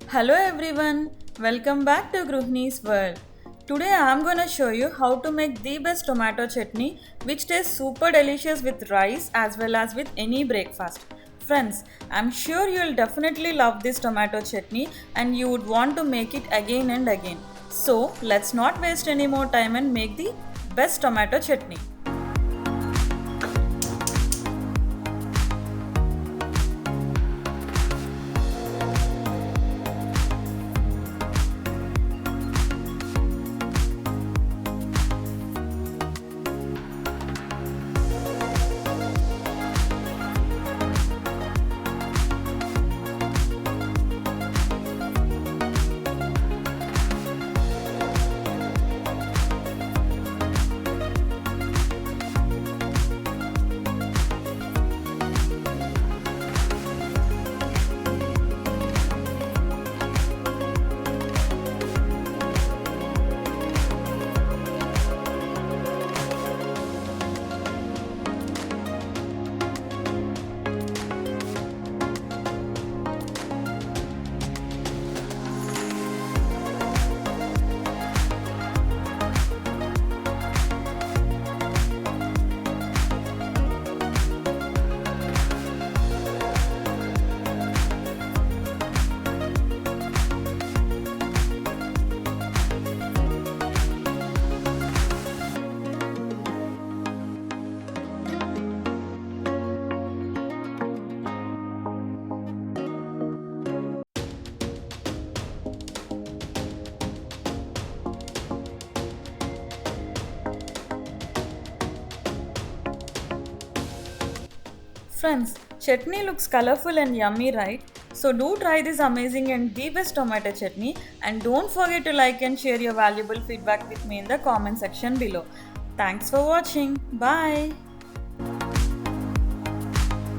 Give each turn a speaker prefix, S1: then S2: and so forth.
S1: Hello everyone, welcome back to gruhinisworld. Today I am going to show you how to make the best tomato chutney which tastes super delicious with rice as well as with any breakfast. Friends, I am sure you will definitely love this tomato chutney and you would want to make it again and again. So let's not waste any more time and make the best tomato chutney. Friends, chutney looks colorful and yummy, right? So do try this amazing and the best tomato chutney, and don't forget to like and share your valuable feedback with me in the comment section below. Thanks for watching. Bye.